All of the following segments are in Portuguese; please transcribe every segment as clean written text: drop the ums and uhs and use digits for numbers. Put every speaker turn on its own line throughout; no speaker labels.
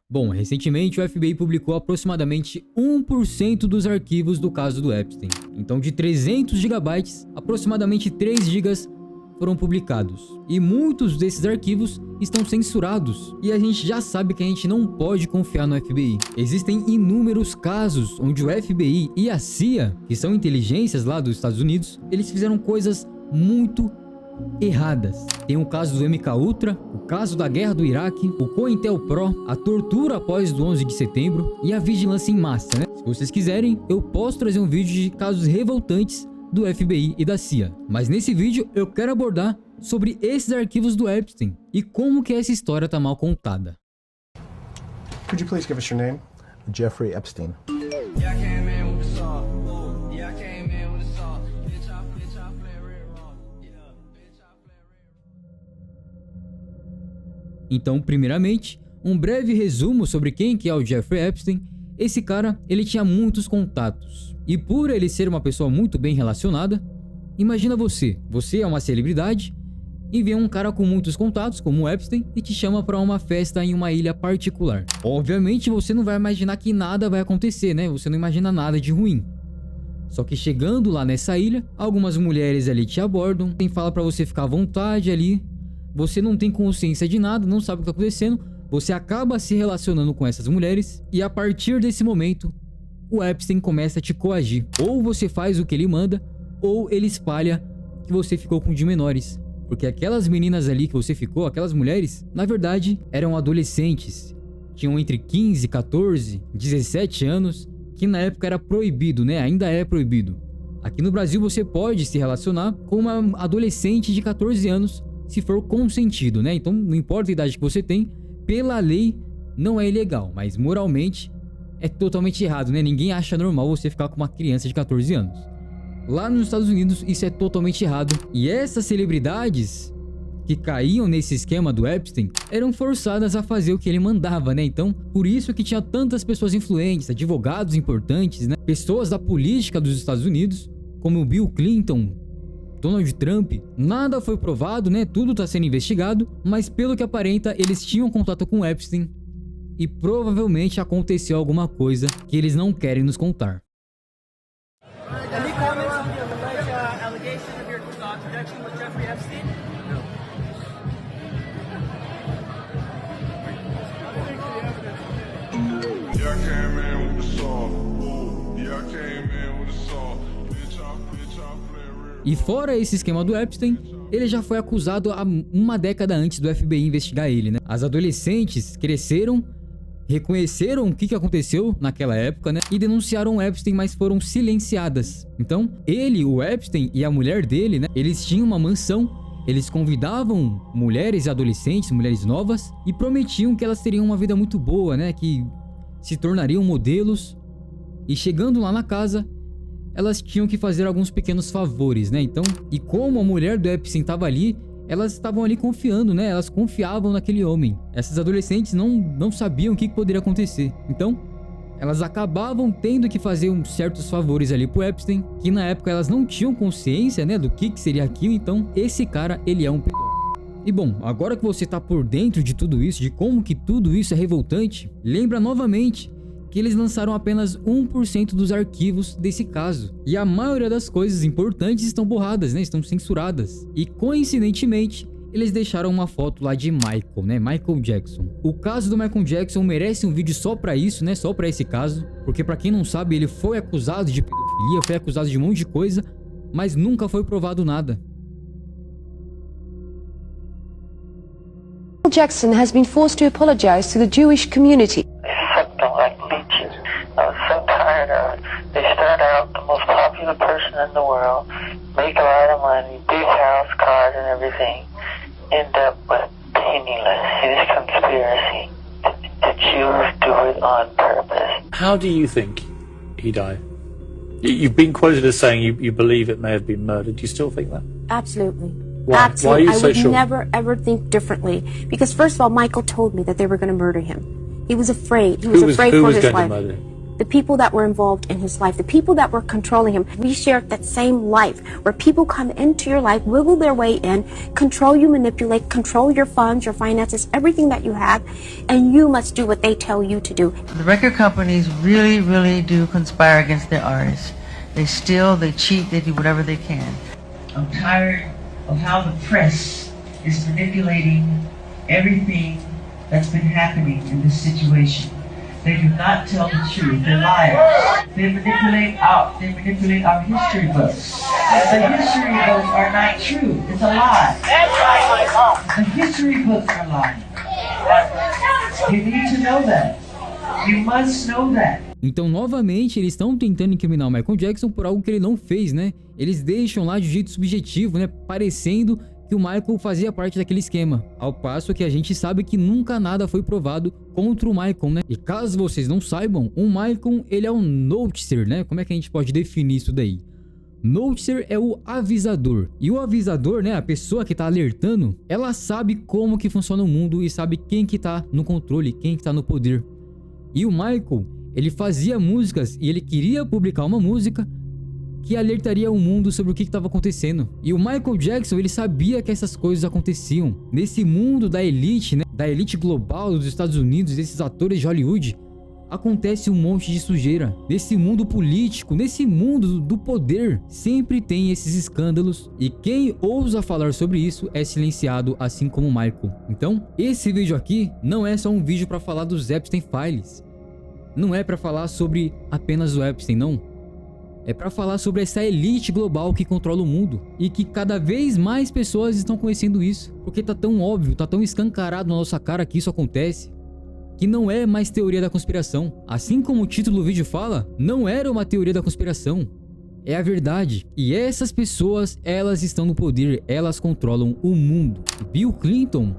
Bom, recentemente o FBI publicou aproximadamente 1% dos arquivos do caso do Epstein. Então, de 300 GB, aproximadamente 3 GB foram publicados. E muitos desses arquivos estão censurados. E a gente já sabe que a gente não pode confiar no FBI. Existem inúmeros casos onde o FBI e a CIA, que são inteligências lá dos Estados Unidos, eles fizeram coisas muito erradas. Tem o caso do MK Ultra, o caso da guerra do Iraque, o COINTELPRO, a tortura após o 11 de setembro e a vigilância em massa, né? Se vocês quiserem, eu posso trazer um vídeo de casos revoltantes do FBI e da CIA. Mas nesse vídeo eu quero abordar sobre esses arquivos do Epstein e como que essa história tá mal contada.
Could you please give us your name?
Jeffrey Epstein.
Então, primeiramente, um breve resumo sobre quem que é o Jeffrey Epstein. Esse cara, ele tinha muitos contatos. E por ele ser uma pessoa muito bem relacionada, imagina você é uma celebridade e vê um cara com muitos contatos, como o Epstein, e te chama para uma festa em uma ilha particular. Obviamente você não vai imaginar que nada vai acontecer, né? Você não imagina nada de ruim. Só que chegando lá nessa ilha, algumas mulheres ali te abordam, tem fala para você ficar à vontade ali. Você não tem consciência de nada, não sabe o que tá acontecendo, você acaba se relacionando com essas mulheres e a partir desse momento, o Epstein começa a te coagir. Ou você faz o que ele manda, ou ele espalha que você ficou com de menores. Porque aquelas meninas ali que você ficou, aquelas mulheres, na verdade, eram adolescentes. Tinham entre 15, 14, 17 anos, que na época era proibido, né? Ainda é proibido. Aqui no Brasil você pode se relacionar com uma adolescente de 14 anos, se for consentido, né? Então não importa a idade que você tem, pela lei não é ilegal, mas moralmente é totalmente errado, né? Ninguém acha normal você ficar com uma criança de 14 anos. Lá nos Estados Unidos isso é totalmente errado. E essas celebridades que caíam nesse esquema do Epstein eram forçadas a fazer o que ele mandava, né? Então, por isso que tinha tantas pessoas influentes, advogados importantes, né? Pessoas da política dos Estados Unidos, como o Bill Clinton, Donald Trump. Nada foi provado, né? Tudo tá sendo investigado, mas pelo que aparenta, eles tinham contato com Epstein e provavelmente aconteceu alguma coisa que eles não querem nos contar.
Any comments on the alleged allegation of your connection with Jeffrey Epstein? No.
Yeah, I came in with the saw. Yeah, I came in with the saw. Bitch, I play real.
E fora esse esquema do Epstein, ele já foi acusado há uma década antes do FBI investigar ele, né? As adolescentes cresceram, reconheceram o que aconteceu naquela época, né? E denunciaram o Epstein, mas foram silenciadas. Então, ele, o Epstein e a mulher dele, né? Eles tinham uma mansão, eles convidavam mulheres e adolescentes, mulheres novas, e prometiam que elas teriam uma vida muito boa, né? Que se tornariam modelos. E chegando lá na casa, elas tinham que fazer alguns pequenos favores, né? Então, e como a mulher do Epstein estava ali, elas estavam ali confiando, né? Elas confiavam naquele homem. Essas adolescentes não sabiam o que poderia acontecer. Então, elas acabavam tendo que fazer uns certos favores ali pro Epstein, que na época elas não tinham consciência, né? Do que seria aquilo. Então, esse cara, ele é um pedófilo. E bom, agora que você tá por dentro de tudo isso, de como que tudo isso é revoltante, lembra novamente que eles lançaram apenas 1% dos arquivos desse caso. E a maioria das coisas importantes estão borradas, né? Estão censuradas. E coincidentemente, eles deixaram uma foto lá de Michael, né? Michael Jackson. O caso do Michael Jackson merece um vídeo só pra isso, né? Só pra esse caso. Porque pra quem não sabe, ele foi acusado de pedofilia, foi acusado de um monte de coisa, mas nunca foi provado nada.
Michael Jackson has been forced to apologize to the Jewish community.
Something like leeches. I was so tired of it. They start out the most popular person in the world, make a lot of money, big house, cars, and everything, end up with penniless. This conspiracy. The Jews do it on purpose.
How do you think he died? You've been quoted as saying you believe it may have been murder. Do you still think that?
Absolutely.
Why?
Absolutely.
Why are you
I
so
would
sure?
never ever think differently. Because first of all, Michael told me that they were going to murder him. He was afraid. He was afraid
who
for
was
his
going
life.
to murder him?
the people that were involved in his life, the people that were controlling him. We share that same life where people come into your life, wiggle their way in, control you, manipulate, control your funds, your finances, everything that you have, and you must do what they tell you to do.
The record companies really, really do conspire against their artists. They steal, they cheat, they do whatever they can. I'm tired of how the press is manipulating everything that's been happening in this situation. They do not tell the truth. They're liars. They manipulate our history books. The history books are not true. It's a lie. The history books are lying. You need to know that. You must know that.
Então, novamente, eles estão tentando incriminar o Michael Jackson por algo que ele não fez, né? Eles deixam lá de jeito subjetivo, né? Parecendo que o Michael fazia parte daquele esquema. Ao passo que a gente sabe que nunca nada foi provado contra o Michael, né? E caso vocês não saibam, o Michael, ele é um noticer, né? Como é que a gente pode definir isso daí? Noticer é o avisador. E o avisador, né? A pessoa que tá alertando, ela sabe como que funciona o mundo e sabe quem que tá no controle, quem que tá no poder. E o Michael, ele fazia músicas e ele queria publicar uma música que alertaria o mundo sobre o que estava acontecendo. E o Michael Jackson, ele sabia que essas coisas aconteciam. Nesse mundo da elite, né? Da elite global dos Estados Unidos, desses atores de Hollywood, acontece um monte de sujeira. Nesse mundo político, nesse mundo do poder, sempre tem esses escândalos. E quem ousa falar sobre isso é silenciado, assim como o Michael. Então, esse vídeo aqui não é só um vídeo para falar dos Epstein Files. Não é para falar sobre apenas o Epstein, não. É para falar sobre essa elite global que controla o mundo e que cada vez mais pessoas estão conhecendo isso, porque tá tão óbvio, tá tão escancarado na nossa cara que isso acontece, que não é mais teoria da conspiração. Assim como o título do vídeo fala, não era uma teoria da conspiração, é a verdade. E essas pessoas, elas estão no poder, elas controlam o mundo. Bill Clinton,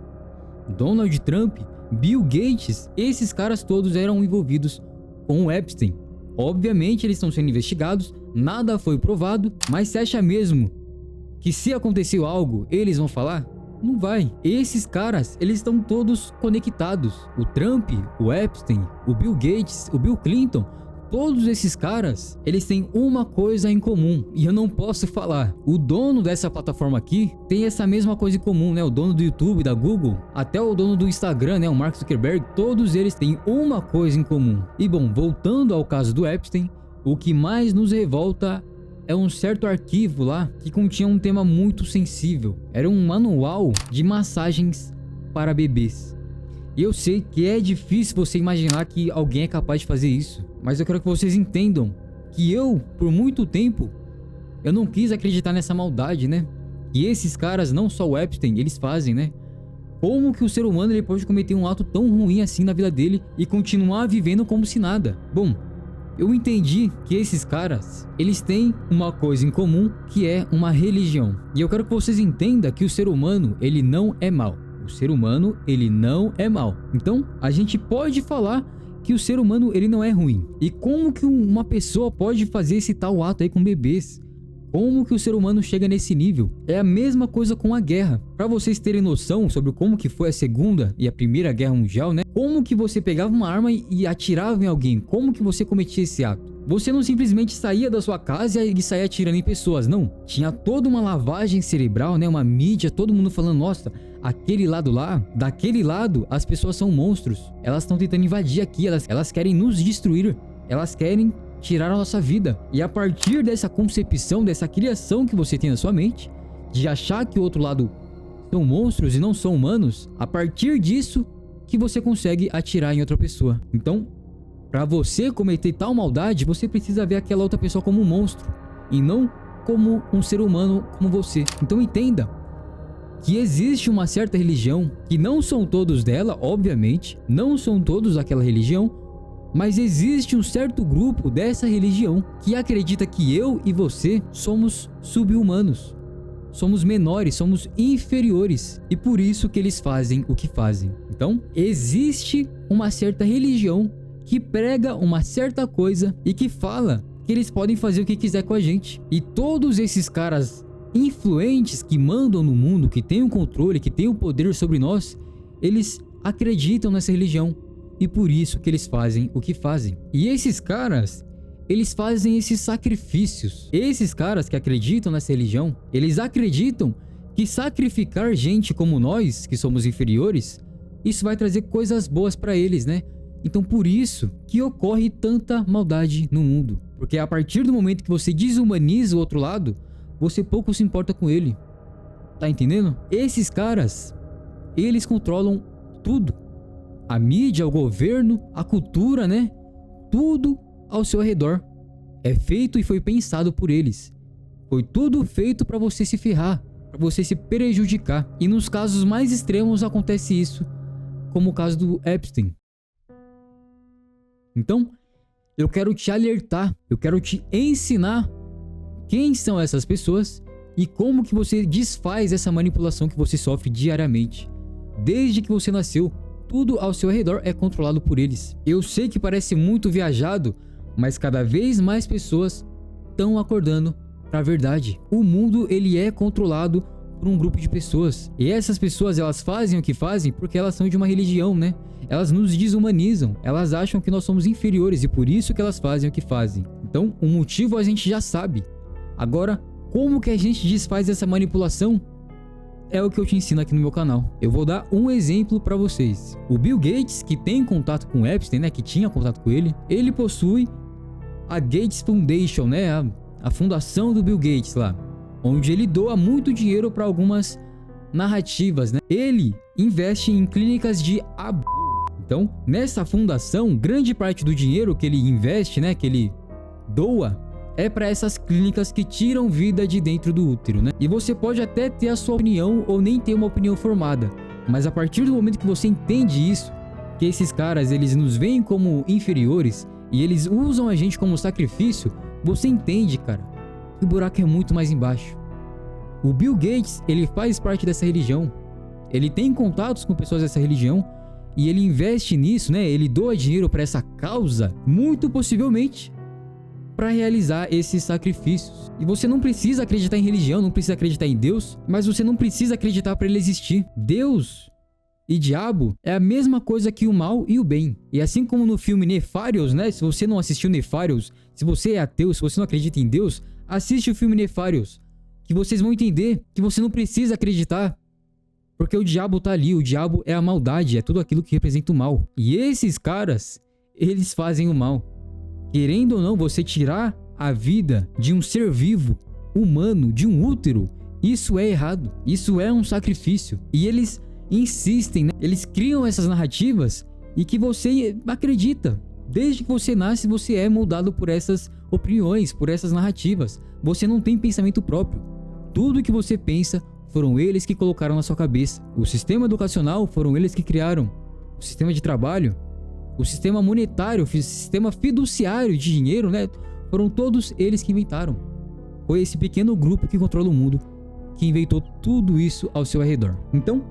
Donald Trump, Bill Gates, esses caras todos eram envolvidos com o Epstein. Obviamente eles estão sendo investigados, nada foi provado, mas você acha mesmo que se aconteceu algo, eles vão falar? Não vai. Esses caras, eles estão todos conectados. O Trump, o Epstein, o Bill Gates, o Bill Clinton, todos esses caras, eles têm uma coisa em comum, e eu não posso falar. O dono dessa plataforma aqui tem essa mesma coisa em comum, né? O dono do YouTube, da Google, até o dono do Instagram, né? O Mark Zuckerberg, todos eles têm uma coisa em comum. E bom, voltando ao caso do Epstein, o que mais nos revolta é um certo arquivo lá que continha um tema muito sensível. Era um manual de massagens para bebês. E eu sei que é difícil você imaginar que alguém é capaz de fazer isso, mas eu quero que vocês entendam que eu, por muito tempo, eu não quis acreditar nessa maldade, né? E esses caras, não só o Epstein, eles fazem, né? Como que o ser humano ele pode cometer um ato tão ruim assim na vida dele e continuar vivendo como se nada? Bom, eu entendi que esses caras, eles têm uma coisa em comum, que é uma religião. E eu quero que vocês entendam que o ser humano, ele não é mau. O ser humano, ele não é mau. Então, a gente pode falar que o ser humano, ele não é ruim. E como que uma pessoa pode fazer esse tal ato aí com bebês? Como que o ser humano chega nesse nível? É a mesma coisa com a guerra. Para vocês terem noção sobre como que foi a Segunda e a Primeira Guerra Mundial, né? Como que você pegava uma arma e atirava em alguém? Como que você cometia esse ato? Você não simplesmente saía da sua casa e saía atirando em pessoas, não. Tinha toda uma lavagem cerebral, né? Uma mídia, todo mundo falando, nossa, aquele lado lá, daquele lado, as pessoas são monstros. Elas estão tentando invadir aqui, elas querem nos destruir. Elas querem tirar a nossa vida. E a partir dessa concepção, dessa criação que você tem na sua mente, de achar que o outro lado são monstros e não são humanos, a partir disso que você consegue atirar em outra pessoa. Então, para você cometer tal maldade, você precisa ver aquela outra pessoa como um monstro e não como um ser humano como você. Então entenda que existe uma certa religião, que não são todos dela, obviamente, não são todos daquela religião, mas existe um certo grupo dessa religião que acredita que eu e você somos sub-humanos, somos menores, somos inferiores, e por isso que eles fazem o que fazem. Então, existe uma certa religião que prega uma certa coisa e que fala que eles podem fazer o que quiser com a gente. E todos esses caras influentes que mandam no mundo, que têm o controle, que têm o poder sobre nós, eles acreditam nessa religião. e por isso que eles fazem o que fazem. E esses caras, eles fazem esses sacrifícios. Esses caras que acreditam nessa religião, eles acreditam que sacrificar gente como nós, que somos inferiores, isso vai trazer coisas boas pra eles, né? Então por isso que ocorre tanta maldade no mundo. Porque a partir do momento que você desumaniza o outro lado, você pouco se importa com ele. Tá entendendo? Esses caras, eles controlam tudo. A mídia, o governo, a cultura, né? Tudo ao seu redor é feito e foi pensado por eles. Foi tudo feito para você se ferrar, para você se prejudicar. E nos casos mais extremos acontece isso, como o caso do Epstein. Então, eu quero te alertar, eu quero te ensinar quem são essas pessoas e como que você desfaz essa manipulação que você sofre diariamente. Desde que você nasceu, tudo ao seu redor é controlado por eles. Eu sei que parece muito viajado, mas cada vez mais pessoas estão acordando para a verdade. O mundo, ele é controlado por um grupo de pessoas. E essas pessoas, elas fazem o que fazem porque elas são de uma religião, né? Elas nos desumanizam, elas acham que nós somos inferiores e por isso que elas fazem o que fazem. Então, o motivo a gente já sabe. Agora, como que a gente desfaz essa manipulação? É o que eu te ensino aqui no meu canal. Eu vou dar um exemplo para vocês. O Bill Gates, que tem contato com o Epstein, né? Que tinha contato com ele possui a Gates Foundation, né? A fundação do Bill Gates lá, onde ele doa muito dinheiro para algumas narrativas, né? Ele investe em clínicas de aborto. Então, nessa fundação, grande parte do dinheiro que ele investe, né, que ele doa, é para essas clínicas que tiram vida de dentro do útero, né? E você pode até ter a sua opinião ou nem ter uma opinião formada, mas a partir do momento que você entende isso, que esses caras, eles nos veem como inferiores e eles usam a gente como sacrifício, você entende, cara, que o buraco é muito mais embaixo. O Bill Gates, ele faz parte dessa religião, ele tem contatos com pessoas dessa religião e ele investe nisso, né? Ele doa dinheiro para essa causa, muito possivelmente para realizar esses sacrifícios. E você não precisa acreditar em religião, não precisa acreditar em Deus, mas você não precisa acreditar para ele existir. Deus e diabo é a mesma coisa que o mal e o bem. E assim como no filme Nefarious, né? Se você não assistiu Nefarious, se você é ateu, se você não acredita em Deus, assiste o filme Nefarious, que vocês vão entender que você não precisa acreditar, porque o diabo tá ali, o diabo é a maldade, é tudo aquilo que representa o mal. E esses caras, eles fazem o mal. Querendo ou não, você tirar a vida de um ser vivo, humano, de um útero, isso é errado, isso é um sacrifício. E eles insistem, né? Eles criam essas narrativas e que você acredita. Desde que você nasce, você é moldado por essas opiniões, por essas narrativas. Você não tem pensamento próprio. Tudo que você pensa, foram eles que colocaram na sua cabeça. O sistema educacional, foram eles que criaram. O sistema de trabalho, o sistema monetário, o sistema fiduciário de dinheiro, né? Foram todos eles que inventaram. Foi esse pequeno grupo que controla o mundo que inventou tudo isso ao seu redor. Então,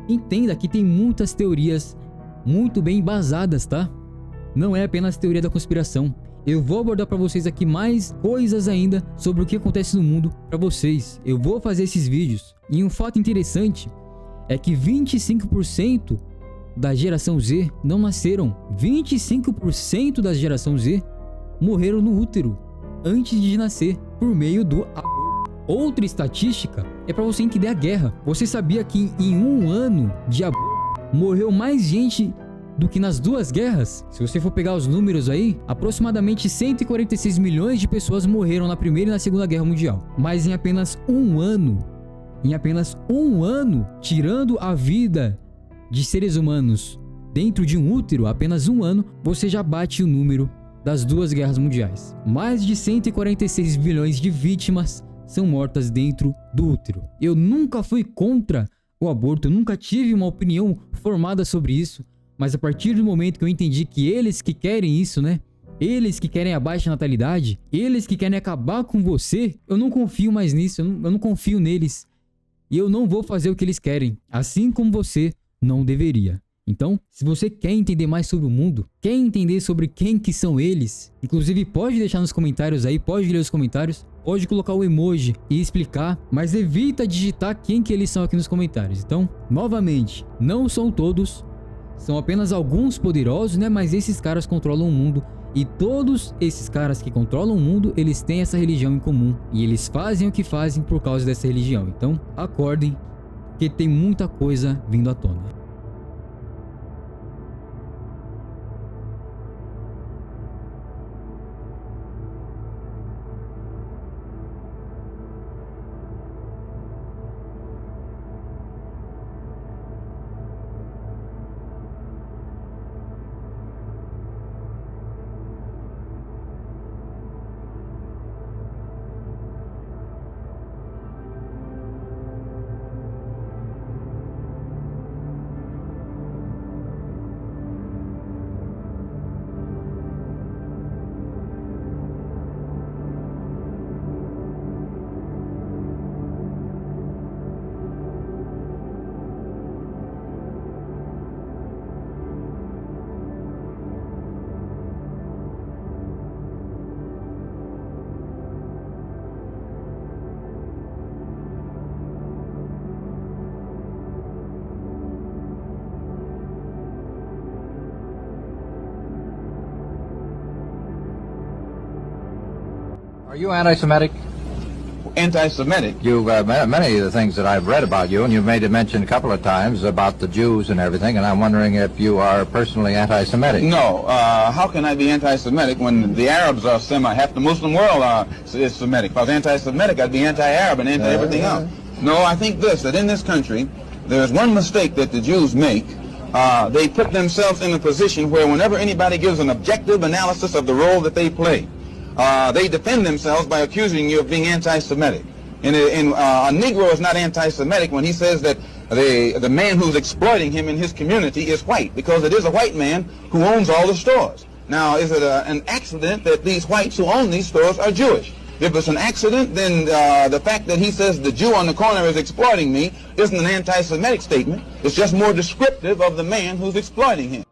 entenda que tem muitas teorias muito bem embasadas, tá? Não é apenas teoria da conspiração. Eu vou abordar para vocês aqui mais coisas ainda sobre o que acontece no mundo para vocês. Eu vou fazer esses vídeos. E um fato interessante é que 25% da geração Z não nasceram. 25% da geração Z morreram no útero antes de nascer por meio do aborto. Outra estatística é para você entender a guerra. Você sabia que em um ano de aborto morreu mais gente do que nas duas guerras? Se você for pegar os números aí, aproximadamente 146 milhões de pessoas morreram na Primeira e na Segunda Guerra Mundial. Mas em apenas um ano, tirando a vida de seres humanos dentro de um útero, apenas um ano, você já bate o número das duas guerras mundiais. Mais de 146 milhões de vítimas são mortas dentro do útero. Eu nunca fui contra o aborto, eu nunca tive uma opinião formada sobre isso. Mas a partir do momento que eu entendi que eles que querem isso, né? Eles que querem a baixa natalidade, eles que querem acabar com você, eu não confio mais nisso, eu não confio neles. E eu não vou fazer o que eles querem, assim como você não deveria. Então, se você quer entender mais sobre o mundo, quer entender sobre quem que são eles, inclusive pode deixar nos comentários aí, pode ler os comentários, pode colocar o emoji e explicar, mas evita digitar quem que eles são aqui nos comentários. Então, novamente, não são todos, São apenas alguns poderosos, né? Mas esses caras controlam o mundo. E todos esses caras que controlam o mundo, eles têm essa religião em comum. E eles fazem o que fazem por causa dessa religião. Então, acordem, que tem muita coisa vindo à tona.
Are you anti-Semitic?
Anti-Semitic?
You've many of the things that I've read about you, and you've made a mention a couple of times about the Jews and everything, and I'm wondering if you are personally anti-Semitic.
No. How can I be anti-Semitic when the Arabs are half the Muslim world is Semitic? If I was anti-Semitic, I'd be anti-Arab and anti-everything else. No, I think that in this country, there's one mistake that the Jews make. They put themselves in a position where whenever anybody gives an objective analysis of the role that they play, they defend themselves by accusing you of being anti-Semitic. And a Negro is not anti-Semitic when he says that the man who's exploiting him in his community is white, because it is a white man who owns all the stores. Now, is it an accident that these whites who own these stores are Jewish? If it's an accident, then the fact that he says the Jew on the corner is exploiting me isn't an anti-Semitic statement. It's just more descriptive of the man who's exploiting him.